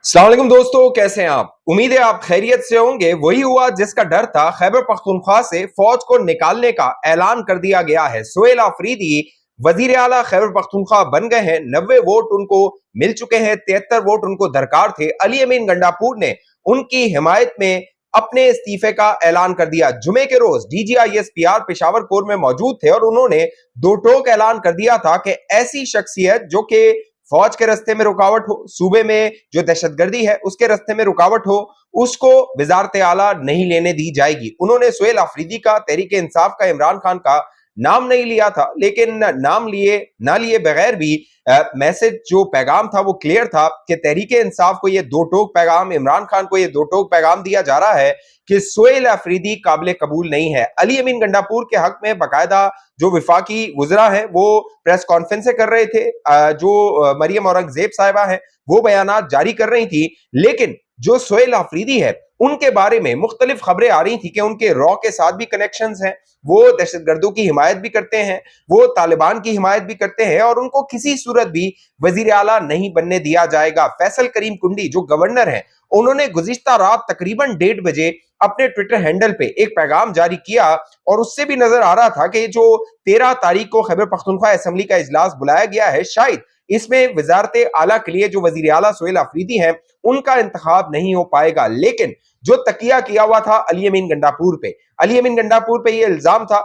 अस्सलाम वालेकुम दोस्तों, कैसे हैं आप? उम्मीद है आप खैरियत से होंगे। वही हुआ जिसका डर था। खैबर पख्तूनख्वा से फौज को निकालने का ऐलान कर दिया गया है। सुहेल आफरीदी वजीर आला खैबर पख्तूनख्वा बन गए हैं। 90 वोट उनको मिल चुके हैं, 73 वोट उनको दरकार थे। अली अमीन गंडापुर ने उनकी हिमायत में अपने इस्तीफे का ऐलान कर दिया। जुमे के रोज DGISPR पेशावर कोर में मौजूद थे और उन्होंने दो टोक ऐलान कर दिया था कि ऐसी शख्सियत जो कि फौज के रास्ते में रुकावट हो, सूबे में जो दहशतगर्दी है उसके रास्ते में रुकावट हो, उसको वजारत आला नहीं लेने दी जाएगी। उन्होंने सुहेल आफरीदी का, तहरीक इंसाफ का, इमरान खान का नाम नहीं लिया था, लेकिन नाम लिए ना लिए बगैर भी मैसेज जो पैगाम था वो क्लियर था कि तहरीक इंसाफ को ये दो टोक पैगाम, इमरान खान को ये दो टोक पैगाम दिया जा रहा है कि सुहेल आफरीदी काबिल कबूल नहीं है। अली अमीन गंडापुर के हक में बाकायदा जो विफाकी वुज़रा हैं वो प्रेस कॉन्फ्रेंस कर रहे थे, जो मरियम औरंगजेब साहिबा हैं वो बयानात जारी कर रही थी, लेकिन जो सुहेल आफरीदी है उनके बारे में मुख्तलिफ खबरें आ रही थी कि उनके रॉ के साथ भी कनेक्शंस हैं, वो दहशतगर्दों की हिमायत भी करते हैं, वो तालिबान की हिमायत भी करते हैं और उनको किसी सूरत भी वजीर आला नहीं बनने दिया जाएगा। फैसल करीम कुंडी जो गवर्नर हैं, उन्होंने गुज़िश्ता रात तकरीबन 1:30 बजे अपने ट्विटर हैंडल पे एक पैगाम जारी किया और उससे भी नजर आ रहा था कि जो 13 तारीख को खैबर पख्तूनख्वा असेंबली का इजलास बुलाया गया है, शायद इसमें वजारत आला के लिए जो वजीर आला सुहेल आफरीदी हैं उनका इंतखाब नहीं हो पाएगा। लेकिन जो तकिया किया हुआ था अली अमीन गंडापुर पे, अली अमीन गंडापुर पे ये इल्जाम था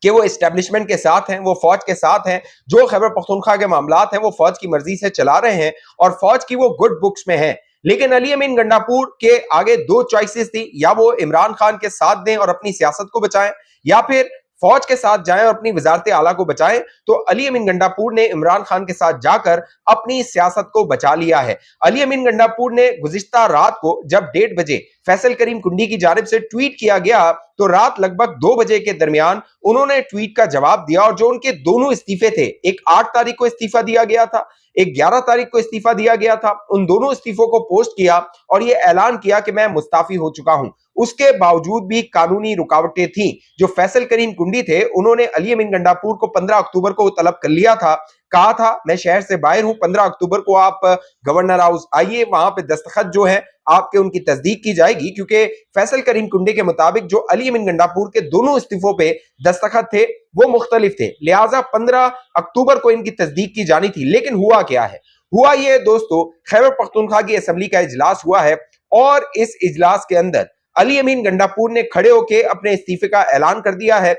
कि वो एस्टेब्लिशमेंट के साथ हैं, वो फौज के साथ हैं, जो खैबर पख्तूनख्वा के मामलात हैं वो फौज की मर्जी से चला रहे हैं और फौज की वो गुड बुक्स में है। लेकिन अली अमीन गंडापुर के आगे दो चॉइसेस थी, या वो इमरान खान के साथ दें और अपनी सियासत को बचाएं, या फिर फौज के साथ जाएं और अपनी वजारत आला को बचाएं। तो अली अमीन गंडापुर ने इमरान खान के साथ जाकर अपनी सियासत को बचा लिया है। अली अमीन गंडापुर ने गुज़िश्ता रात को जब 1:30 बजे फैसल करीम कुंडी की जानिब से ट्वीट किया गया तो रात लगभग 2 बजे के दरमियान उन्होंने ट्वीट का जवाब दिया और जो उनके दोनों इस्तीफे थे, एक 8 तारीख को इस्तीफा दिया गया था, एक 11 तारीख को इस्तीफा दिया गया था, उन दोनों इस्तीफों को पोस्ट किया और यह ऐलान किया कि मैं मुस्ताफी हो चुका हूं। उसके बावजूद भी कानूनी रुकावटें थी। जो फैसल करीम कुंडी थे उन्होंने अली अमीन गंडापुर को 15 अक्टूबर को तलब कर लिया था, कहा था मैं शहर से बाहर हूं, 15 अक्टूबर को आप गवर्नर हाउस आइए, वहां पे दस्तखत जो है आपके उनकी तस्दीक की जाएगी, क्योंकि फैसल करीम कुंडी के मुताबिक जो अली अमीन गंडापुर के दोनों इस्तीफों पे दस्तखत थे वो मुख्तलिफ थे, लिहाजा 15 अक्टूबर को इनकी तस्दीक की जानी थी। लेकिन हुआ क्या है? हुआ ये दोस्तों, खैबर पख्तूनख्वा की असेंबली का इजलास हुआ है और इस इजलास के अंदर अली अमीन गंडापुर ने खड़े होकर अपने इस्तीफे का ऐलान कर दिया है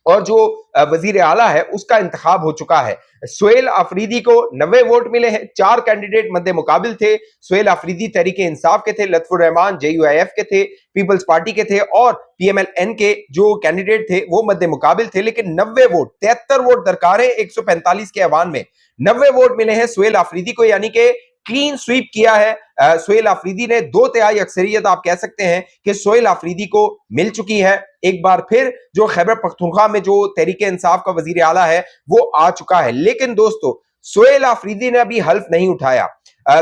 और जो वजीर आला है उसका इंतखाब हो चुका है। सुहेल आफरीदी को 90 वोट मिले हैं। 4 कैंडिडेट मद्दे मुकाबिल थे। सुहेल आफरीदी तहरीक इंसाफ के थे, लुत्फुर रहमान JUIF के थे, पीपल्स पार्टी के थे और PMLN के जो कैंडिडेट थे वो मद्दे मुकाबिल थे। लेकिन 90 वोट, 73 वोट दरकार है 145 के अवान में, 90 वोट मिले हैं सुहेल आफरीदी को, यानी कि क्लीन स्वीप किया है सुहेल आफरीदी ने। 2/3 अक्सरियत आप कह सकते हैं कि सुहेल आफरीदी को मिल चुकी है। एक बार फिर जो खैबर पख्तूनख्वा में जो तहरीक इंसाफ का वजीर आला है वो आ चुका है। लेकिन दोस्तों, सुहेल आफरीदी ने अभी हल्फ नहीं उठाया।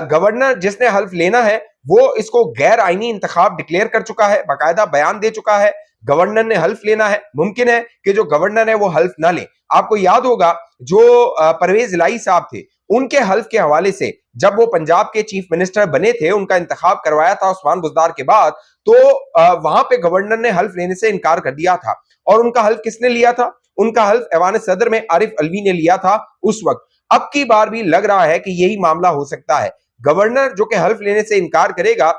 गवर्नर जिसने हल्फ लेना है वो इसको गैर आईनी इंतखाब डिक्लेयर कर चुका है, बाकायदा बयान दे चुका है। गवर्नर ने हल्फ लेना है, मुमकिन है कि जो गवर्नर है वो हल्फ ना ले। आपको याद होगा जो परवेज इलाही साहब थे, उनके हल्फ के हवाले से जब वो पंजाब के चीफ मिनिस्टर बने थे, उनका इंतखाब करवाया था उस्मान बुज़दार के बाद, तो वहां पे गवर्नर ने हल्फ लेने से इनकार कर दिया था। और उनका हल्फ किसने लिया था? उनका हल्फ ऐवान सदर में आरिफ अलवी ने लिया था उस वक्त। अब की बार भी लग रहा है कि यही मामला हो सकता है। गवर्नर जो कि हल्फ लेने से इनकार करेगा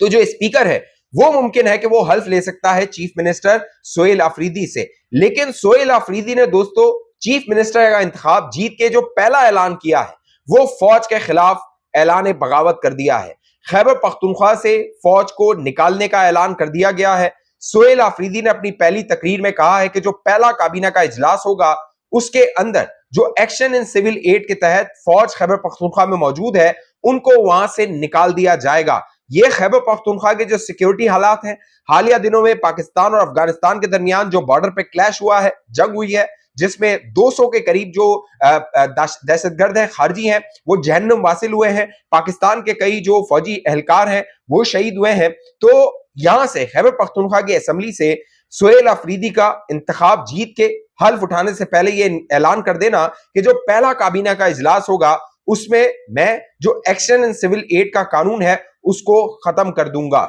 तो जो स्पीकर है वो मुमकिन है कि वो हल्फ ले सकता है चीफ मिनिस्टर सुहेल आफरीदी से। लेकिन सुहेल आफरीदी ने दोस्तों चीफ मिनिस्टर का इंतखाब जीत के जो पहला ऐलान किया है वो फौज के खिलाफ ऐलान बगावत कर दिया है। खैबर पख्तूनख्वा से फौज को निकालने का ऐलान कर दिया गया है। सुहेल आफरीदी ने अपनी पहली तकरीर में कहा है कि जो पहला काबीना का इजलास होगा उसके अंदर जो एक्शन इन सिविल एड के तहत फौज खैबर पख्तूनख्वा में मौजूद है उनको वहां से निकाल दिया जाएगा। ये खैबर पख्तूनख्वा के जो सिक्योरिटी हालात हैं, हालिया दिनों में पाकिस्तान और अफगानिस्तान के दरमियान जो बॉर्डर पे क्लैश हुआ है, जंग हुई है, जिसमें 200 के करीब जो दहशतगर्द हैं, खारजी हैं, वो जहन्नुम वासिल हुए हैं। पाकिस्तान के कई जो फौजी एहलकार हैं वो शहीद हुए हैं। तो यहां से खैबर पख्तूनख्वा की असेंबली से सुहेल आफरीदी का इंतखाब जीत के हल्फ उठाने से पहले ये ऐलान कर देना कि जो पहला काबीना का इजलास होगा उसमें मैं जो एक्शन एंड सिविल एड का कानून है उसको खत्म कर दूंगा।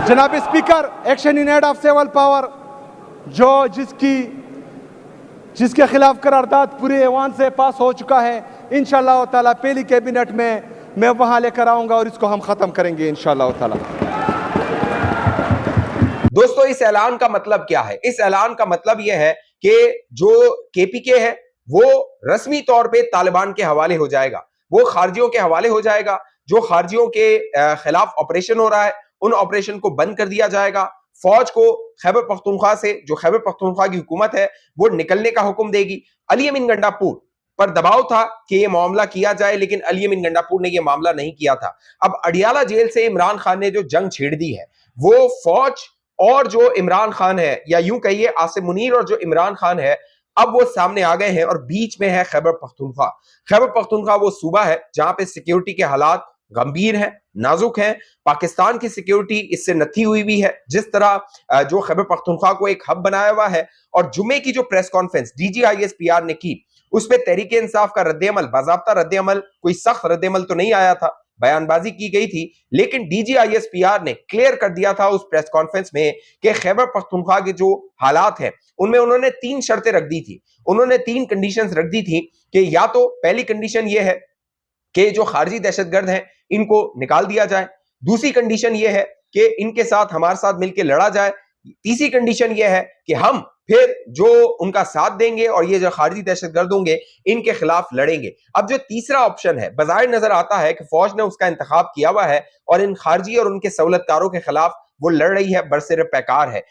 जनाब speaker, action in aid of civil power जो जिसके खिलाफ करारदाद पूरे ऐवान से पास हो चुका है, इंशाअल्लाह ताला पहली कैबिनेट में मैं वहां लेकर आऊंगा और इसको हम खत्म करेंगे इंशाअल्लाह ताला। दोस्तों, इस ऐलान का मतलब क्या है? इस ऐलान का मतलब यह है कि जो केपीके है वो रस्मी तौर पे तालिबान के हवाले हो जाएगा, वो खारजियों के हवाले हो जाएगा। जो खारजियों के खिलाफ ऑपरेशन हो रहा है उन ऑपरेशन को बंद कर दिया जाएगा। फौज को खैबर पख्तूनख्वा से, जो खैबर पख्तूनख्वा की हुकूमत है, वो निकलने का हुक्म देगी। अली अमीन गंडापुर पर दबाव था कि ये मामला किया जाए, लेकिन अली अमीन गंडापुर ने ये मामला नहीं किया था। अब अडियाला जेल से इमरान खान ने जो जंग छेड़ दी है, वो फौज और जो इमरान खान है, या यूं कहिए आसिम मुनीर और जो इमरान खान है, अब वो सामने आ गए हैं और बीच में है खैबर पख्तूनख्वा। खैबर पख्तूनख्वा वो सूबा है जहां पे सिक्योरिटी के हालात गंभीर हैं, नाजुक हैं। पाकिस्तान की सिक्योरिटी इससे नथी हुई भी है। जिस तरह जो खैबर पख्तूनख्वा को एक हब बनाया हुआ है, और जुमे की जो प्रेस कॉन्फ्रेंस DGISPR ने की, उसमें तहरीक इंसाफ का रद्देअमल, बाज़ाब्ता रद्देअमल, कोई सख्त रद्देअमल तो नहीं आया था, बयानबाजी की गई थी, लेकिन DGISPR ने क्लियर कर दिया था उस प्रेस कॉन्फ्रेंस में कि खैबर पख्तूनख्वा के जो हालात हैं उनमें उन्होंने 3 शर्तें रख दी थी। उन्होंने 3 कंडीशंस रख दी थी कि या तो पहली कंडीशन ये है कि जो खारजी दहशतगर्द हैं इनको निकाल दिया जाए, दूसरी कंडीशन ये है कि इनके साथ हमारे साथ मिलकर लड़ा जाए, तीसरी कंडीशन ये है कि हम फिर जो उनका साथ देंगे और ये जो खारजी दहशतगर्द होंगे इनके खिलाफ लड़ेंगे। अब जो तीसरा ऑप्शन है, बज़ाहिर नजर आता है कि फौज ने उसका इंतखाब किया हुआ है और इन खारजी और उनके सहूलतकारों के खिलाफ वो लड़ रही है, बरसर पैकार है।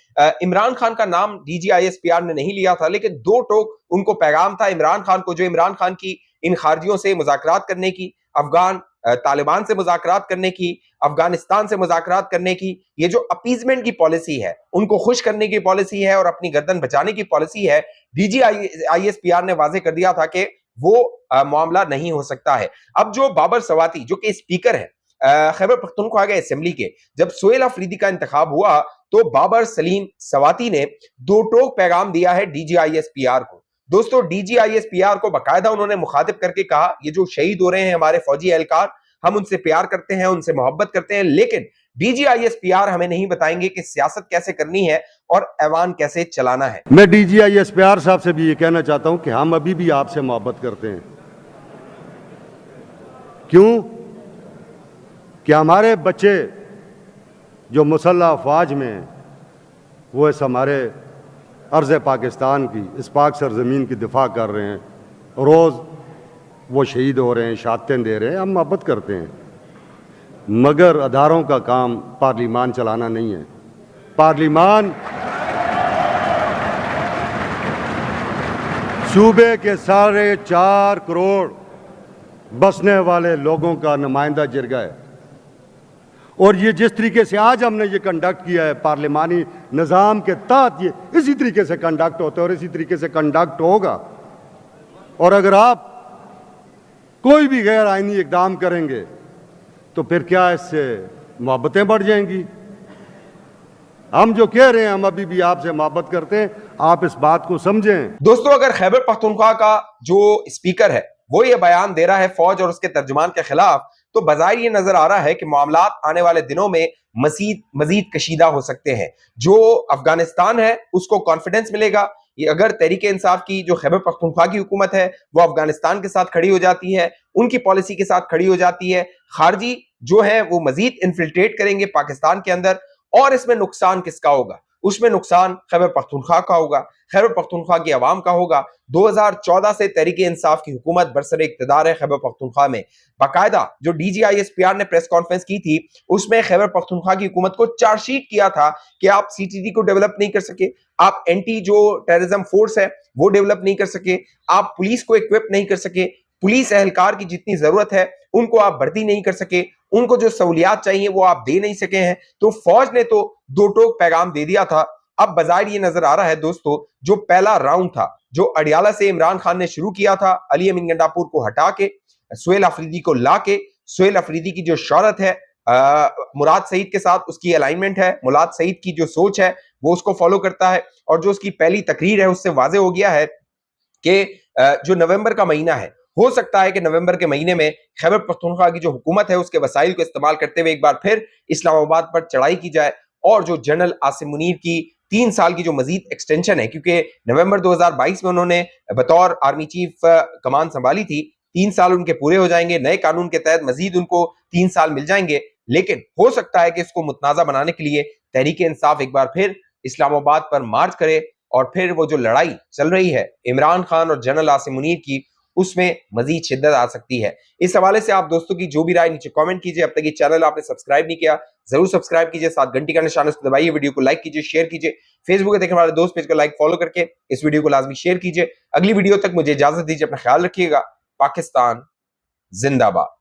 इमरान खान का नाम DGISPR ने नहीं लिया था, लेकिन 2 टोक उनको पैगाम था इमरान खान को, जो इमरान खान की इन खारजियों से मुज़ाकरात करने की, अफगान तालिबान से मुज़ाकरात करने की, अफगानिस्तान से मुज़ाकरात करने की, ये जो अपीजमेंट की पॉलिसी है, उनको खुश करने की पॉलिसी है और अपनी गर्दन बचाने की पॉलिसी है, DGISPR ने वाजे कर दिया था कि वो मामला नहीं हो सकता है। अब जो बाबर सवाती, जो कि स्पीकर है खैबर पख्तूनख्वा के असेंबली के, जब सोहेल अफरीदी का इंतखाब हुआ तो बाबर सलीम सवाती ने 2 टोक पैगाम दिया है DGISPR को। दोस्तों, DGISPR को बाकायदा उन्होंने मुखातिब करके कहा, ये जो शहीद हो रहे हैं हमारे फौजी एहलकार, हम उनसे प्यार करते हैं, उनसे मोहब्बत करते हैं, लेकिन DGISPR हमें नहीं बताएंगे कि सियासत कैसे करनी है और ऐवान कैसे चलाना है। मैं DGISPR साहब से भी ये कहना चाहता हूं कि हम अभी भी आपसे मोहब्बत करते हैं। क्यों? कि हमारे बच्चे जो मुसल्लह अफवाज में हैं, वो इस हमारे अर्ज़ पाकिस्तान की, इस पाक सरजमीन की दिफा कर रहे हैं, रोज़ वो शहीद हो रहे हैं, शहादतें दे रहे हैं, हम मोहब्बत करते हैं। मगर अदारों का काम पार्लिमान चलाना नहीं है। पार्लिमान सूबे के 4.5 करोड़ बसने वाले लोगों का नुमाइंदा जिरगा है, और ये जिस तरीके से आज हमने ये कंडक्ट किया है पार्लिमानी निज़ाम के तहत, ये इसी तरीके से कंडक्ट होता है और इसी तरीके से कंडक्ट होगा। और अगर आप कोई भी गैर आईनी इकदाम करेंगे तो फिर क्या इससे मोहब्बतें बढ़ जाएंगी? हम जो कह रहे हैं, हम अभी भी आपसे मोहब्बत करते हैं, आप इस बात को समझें। दोस्तों, अगर खैबर पख्तूनख्वा का जो स्पीकर है वो ये बयान दे रहा है फौज और उसके तर्जुमान के खिलाफ, तो बज़ाहिर ये नजर आ रहा है कि मामलात आने वाले दिनों में मजीद कशीदा हो सकते हैं। जो अफगानिस्तान है उसको कॉन्फिडेंस मिलेगा, ये अगर तहरीक इंसाफ की जो खैबर पख्तूनख्वा की हुकूमत है वो अफगानिस्तान के साथ खड़ी हो जाती है, उनकी पॉलिसी के साथ खड़ी हो जाती है, खारजी जो है वो मजीद इन्फिल्ट्रेट करेंगे पाकिस्तान के अंदर, और इसमें नुकसान किसका होगा? उसमें नुकसान खैबर पख्तूनख्वा का होगा, खैबर पख्तूनख्वा की आवाम का होगा। 2014 से तहरीक इंसाफ की हुकूमत बरसर इक़्तिदार है खैबर पख्तूनख्वा में। बाकायदा जो DGISPR ने प्रेस कॉन्फ्रेंस की थी उसमें खैबर पख्तूनख्वा की हुकूमत को चार्जशीट किया था कि आप CTD को डेवलप नहीं कर सके, आप एंटी जो टेररिज्म फोर्स है वो डेवलप नहीं कर सके, आप पुलिस को इक्विप नहीं कर सके, पुलिस एहलकार की जितनी जरूरत है उनको आप भर्ती नहीं कर सके, उनको जो सहूलियात चाहिए वो आप दे नहीं सके हैं। तो फौज ने तो 2 टोक पैगाम दे दिया था। अब बाज़ाहिर ये नजर आ रहा है दोस्तों, जो पहला राउंड था जो अडियाला से इमरान खान ने शुरू किया था, अली अमीन गंडापुर को हटा के सोहेल अफरीदी को ला के, सोहेल अफरीदी की जो शौहरत है मुराद सईद के साथ उसकी अलाइनमेंट है, मुराद सईद की जो सोच है वो उसको फॉलो करता है, और जो उसकी पहली तकरीर है उससे वाजे हो गया है कि जो नवंबर का महीना है हो सकता है कि नवंबर के महीने में खैबर पख्तूनख्वा की जो हुकूमत है उसके वसाइल को इस्तेमाल करते हुए एक बार फिर इस्लामाबाद पर चढ़ाई की जाए और जो जनरल आसिम मुनीर की 3 साल की जो मजीद एक्सटेंशन है, क्योंकि नवंबर 2022 में उन्होंने बतौर आर्मी चीफ कमान संभाली थी, 3 साल उनके पूरे हो जाएंगे, नए कानून के तहत मजीद उनको 3 साल मिल जाएंगे। लेकिन हो सकता है कि इसको मुतनाज़ा बनाने के लिए तहरीक इंसाफ एक बार फिर इस्लामाबाद पर मार्च करे और फिर वो जो लड़ाई चल रही है इमरान खान और जनरल आसिम मुनीर की, उसमें मजीद शिद्दत आ सकती है। इस हवाले से आप दोस्तों की जो भी राय नीचे कमेंट कीजिए। अब तक ये चैनल आपने सब्सक्राइब नहीं किया, जरूर सब्सक्राइब कीजिए, साथ घंटी का निशान उसको दबाइए, वीडियो को लाइक कीजिए, शेयर कीजिए, फेसबुक पे देखने वाले दोस्त पेज को लाइक फॉलो करके इस वीडियो को लाजमी शेयर कीजिए। अगली वीडियो तक मुझे इजाजत दीजिए, अपना ख्याल रखिएगा। पाकिस्तान जिंदाबाद।